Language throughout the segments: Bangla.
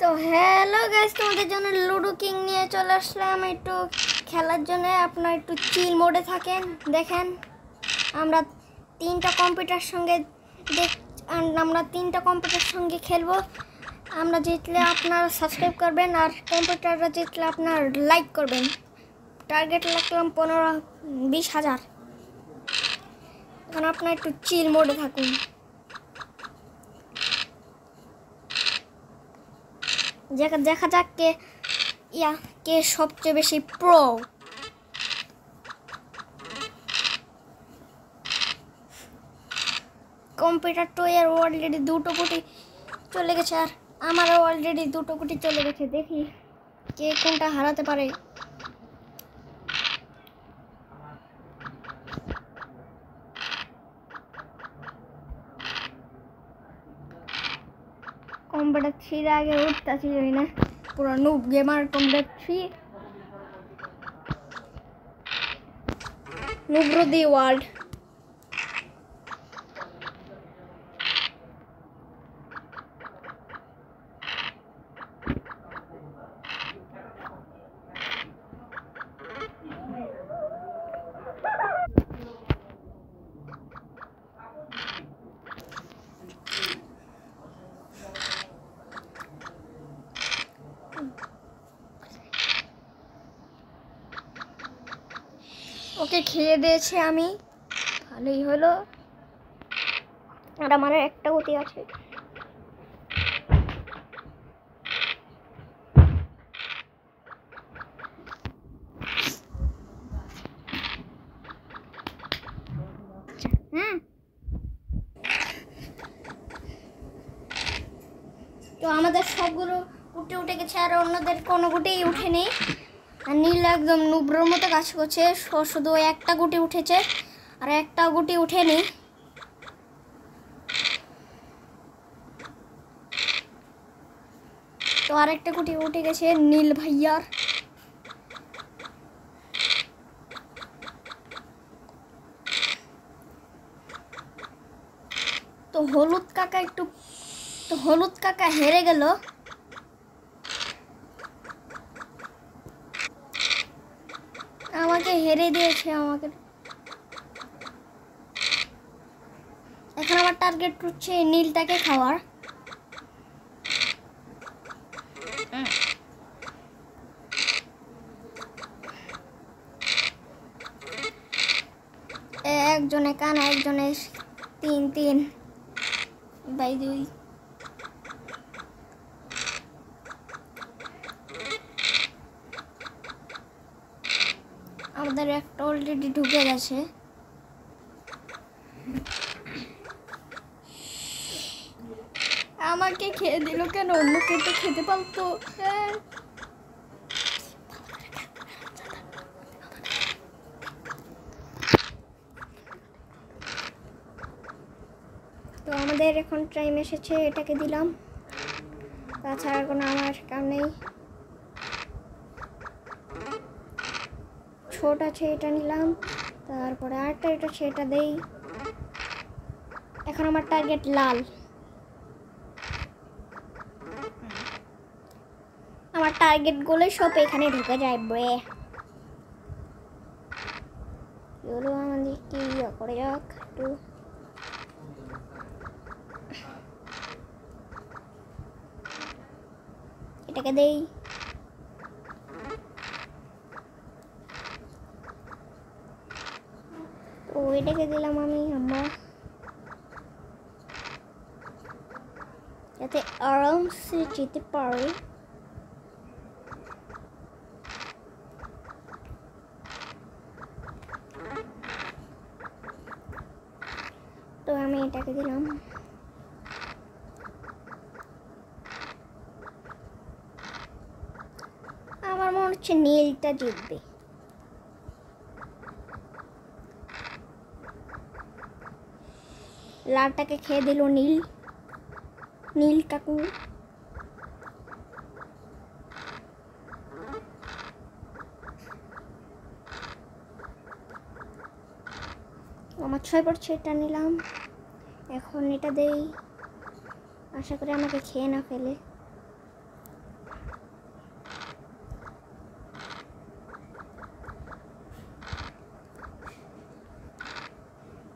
তো হ্যালো গাইস, তোমাদের জন্য লুডো কিং নিয়ে চলে আসলাম একটু খেলার জন্য। আপনারা একটু চিল মোডে থাকেন। দেখেন আমরা তিনটা কম্পিউটার সঙ্গে খেলবো। আমরা জিতলে আপনারা সাবস্ক্রাইব করবেন, আর কম্পিউটাররা জিতলে আপনার লাইক করবেন। টার্গেট রাখলাম 15-20 হাজার। এখন আপনারা একটু চিল মোডে থাকুন। দেখা যাক কে সবচেয়ে বেশি প্রো। কম্পিউটার 2 এর অলরেডি 2 কোটি চলে গেছে, আর আমারও অলরেডি 2 কোটি চলে গেছে। দেখি কে কোনটা হারাতে পারে। কম্পিউটার 3 আগে উঠতেছি না, পুরো নুব গেমার। কম্পিউটার 3 নুব্রো দি ওয়ার্ল্ড। ওকে খেয়ে দিয়েছে আমি, ভালোই হলো। আর আমার একটা গতি আছে। তো আমাদের সবগুলো উঠে গেছে, আর অন্যদের কোনো গুটিই উঠেনি। আর নীল একদম নুব্রোর মতো কাজ করছে। শুধু একটা গুটি উঠেছে, আর একটা গুটি উঠেনি। তো আরেকটা গুটি উঠে গেছে নীল ভাইয়ার। তো হলুদ কাকা হেরে গেল। আমাকে হেরে দিয়েছে আমাকে। এখন আমার টার্গেট হচ্ছে নীলটাকে খাওয়ার। একজনে কানা, একজনে 3-3/2। আমাদের একটা অলরেডি ঢুকে গেছে। আমাকে খেয়ে দিল কেন? অন্য কেউ তো খেতে পারতো। তো আমাদের এখন টাইম এসেছে, এটাকে দিলাম। তাছাড়া কোনো আমার কাম নেই। ছোট আছে, এটা নিলাম। তারপরে আরেকটা এটা আছে, এটা দেই। এখন আমার টার্গেট লাল। আমার টার্গেট গুলো সব এখানে ঢুকে যায় বে। আমাদের কি করে যাক একটু। এটাকে দেই। তো এটাকে দিলাম আমি। আমরা যাতে আরামসে যেতে পারি। তো আমি এটাকে দিলাম। আমার মনে হচ্ছে নীলটা জিতবে। লালটাকে খেয়ে দিল নীল কাকু। আমার 6 পড়ছে, এটা নিলাম। এখন এটা দেই, আশা করি আমাকে খেয়ে না ফেলে।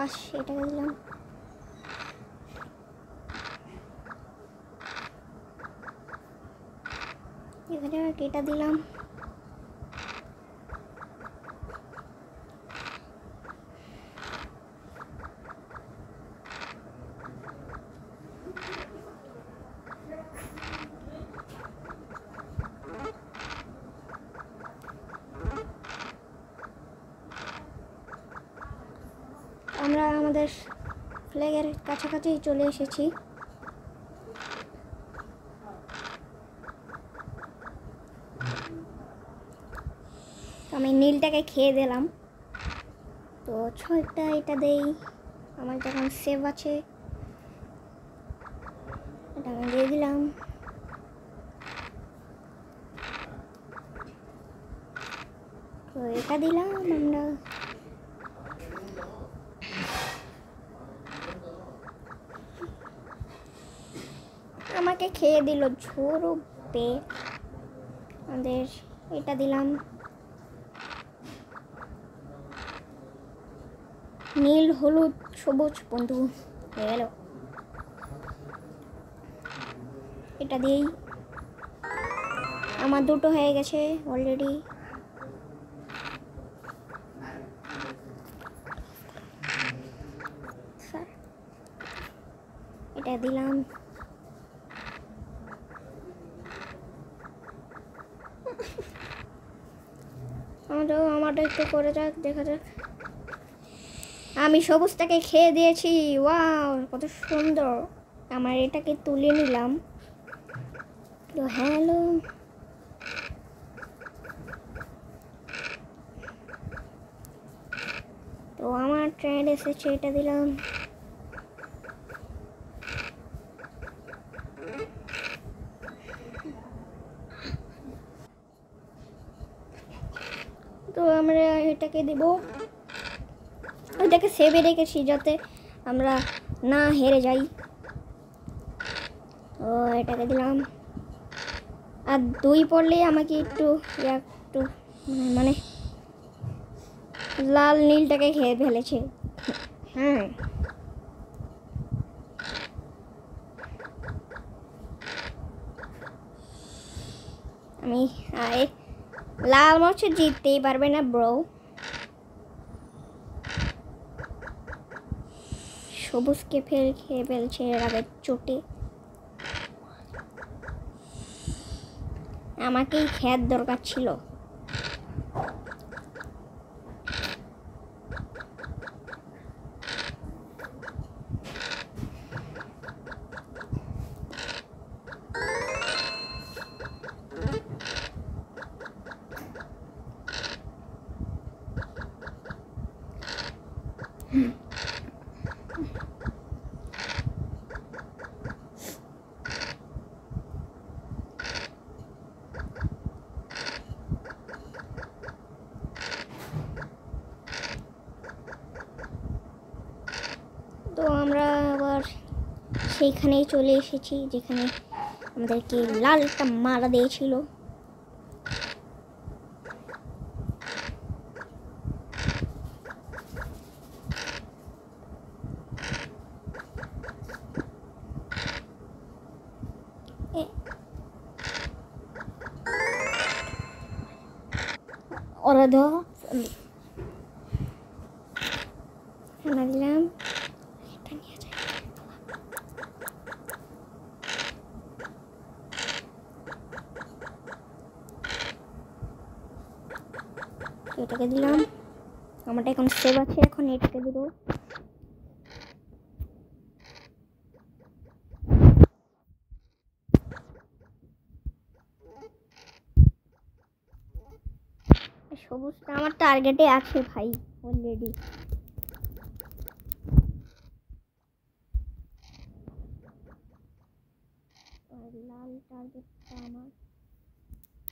পাশ এটাকে দিলাম। এখানে এটা দিলাম। আমরা আমাদের ফ্ল্যাগের কাছাকাছি চলে এসেছি। আমি নীলটাকে খেয়ে দিলাম। তো ছয়টা এটা দেই, আমার যখন সেভ আছে এটা আমি দিয়ে দিলাম। তো এটা দিলাম আমরা। আমাকে খেয়ে দিল ঝোড়ো পে। আমাদের এটা দিলাম। নীল হলুদ সবুজ বন্ধু হয়ে গেল। এটা দিই, আমার দুটো হয়ে গেছে অলরেডি। এটা দিলাম। আমারটা একটু করে যাক, দেখা যাক। আমি সবুজটাকে খেয়ে দিয়েছি। ওয়াও কত সুন্দর। আমার এটাকে তুলে নিলাম। তো হ্যালো, তো আমার ট্রেন এসেছে, এটা দিলাম। তো আমরা এটাকে দেব। ওইটাকে সেভে রেখেছি যাতে আমরা না হেরে যাই। ও এটাকে দিলাম। আর 2 পড়লে আমাকে একটু মানে লাল নীলটাকে খেয়ে ফেলেছে। হ্যাঁ, আমি লাল মরছে জিততেই পারবে না ব্রো। সবুজকে খেয়ে ফেলছে রাগের চোটে। আমাকেই খেয়ার দরকার ছিল। তো আমরা আবার সেইখানেই চলে এসেছি যেখানে আমাদেরকে লালটা মারা দিয়েছিল। ওরা দিলাম। এটাকে দিলাম। আমারটা এখন সেভ আছে, এখন এটাকে দেব। সবুজটা আমার টার্গেটে আছে ভাই অলরেডি। লাল টার্গেটটা আমার।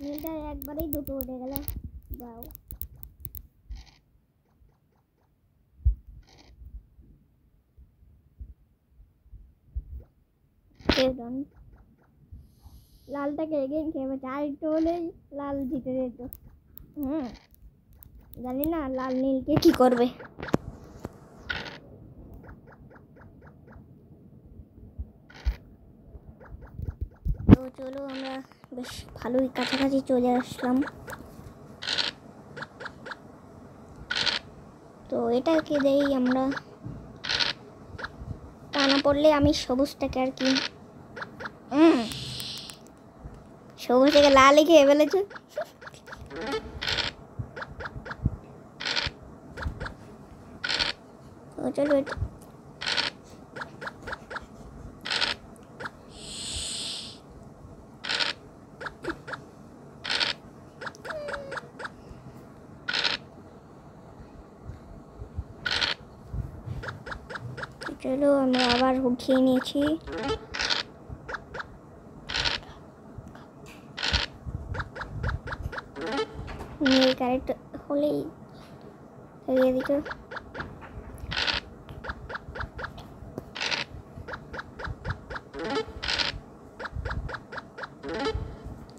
নীলটা একবারেই দুটো উঠে গেল। যাও, লালটাকে এগেইন খেয়ে ফেলছে। আর একটু হলেই লাল জিতে যেত। জানি না লাল নীলকে কি করবে। চলো আমরা বেশ ভালোই কাছাকাছি চলে আসলাম। তো এটাকে দেই আমরা, তা না পড়লে আমি সবুজটাকে আর কি সবুজ থেকে লালই খেয়ে ফেলেছে। চলো চলো আমরা আবার উঠিয়ে নিয়েছি। কারেক্ট হলেই এদিকে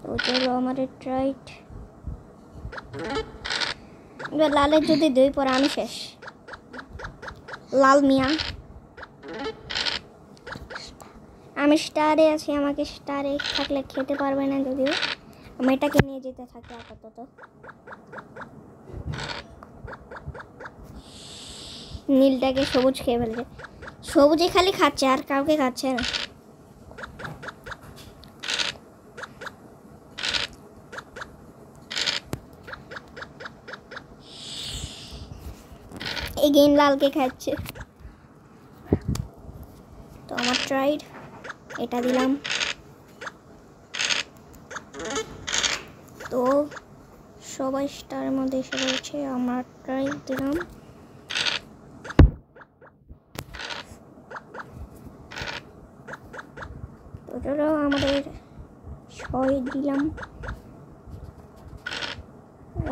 তো চলো আমাদের ট্রাইট এবার লালের যদি দুই পরে আমি শেষ। লাল মিয়া আমি স্টারে আছি, আমাকে স্টারে থাকলে খেতে পারবে না, যদিও আমি এটাকে নিয়ে যেতে থাকি আপাতত। নীলটাকে সবুজ খেয়ে ফেলেছে, সবুজে খালি খাচ্ছে আর কাউকে খাচ্ছে না। এগেইন লালকে খাচ্ছে। তো আমার ট্রাইড এটা দিলাম। তো সবাই স্টারের মধ্যে এসে রয়েছে, আমার ট্রাইড দিলাম। তো চলো আমাদের 6 দিলাম।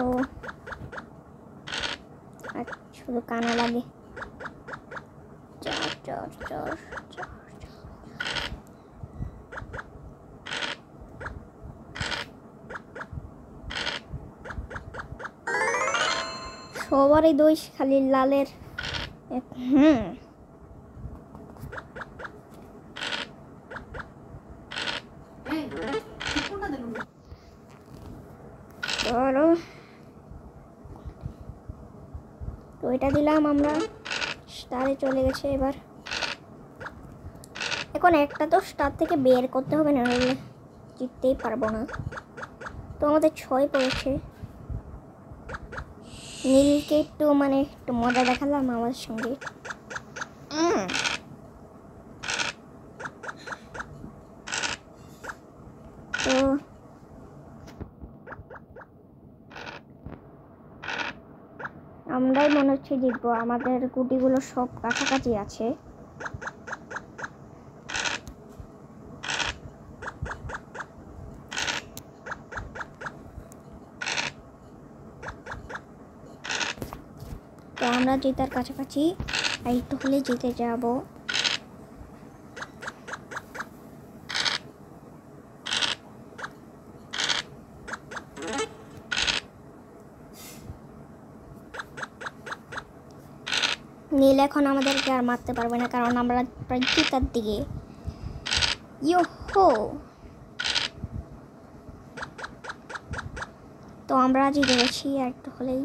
ও শুধু কানা লাগে। 4 4 4 4 সবারই দোষ, খালি লালের ধরো। তো এটা দিলাম আমরা, স্টারে চলে গেছে। এবার এখন একটা তো স্টার থেকে বের করতে হবে, না হলে জিততেই পারবো না। তো আমাদের 6 পড়েছে। নীলকে একটু একটু মজা দেখালাম আমার সঙ্গে। তো আমরাই মনে হচ্ছে জিতবো, আমাদের গুটিগুলো সব কাছাকাছি আছে। তো আমরা জেতার কাছাকাছি, আর একটু হলে জিতে যাব। নীল এখন আমাদেরকে আর মারতে পারবে না, কারণ আমরা প্রায় জেতার দিকে। ইয়োহো, তো আমরা জিতে গেছি, আর একটু হলেই।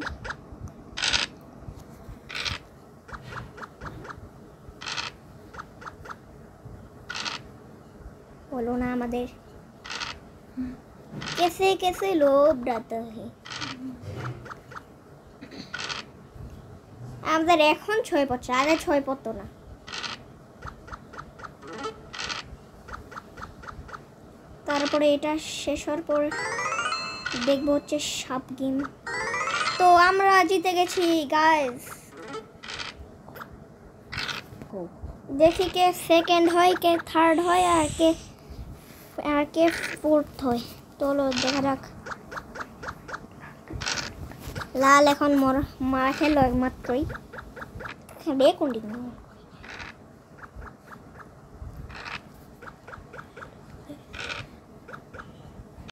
বলো না আমাদের कैसे कैसे लोभ डालता है। আমাদের এখন 6 পড়ছে, আগে 6 পড়তো না। তারপরে এটা শেষ হওয়ার পর দেখবো হচ্ছে সাপ গেম। তো আমরা জিতে গেছি গাইস। দেখি কে সেকেন্ড হয়, কে থার্ড হয়, আর কে ফোর্থ হয়। চলো দেখা যাক। লাল এখন মারা খেলো মাত্রই। কন্টিনিউ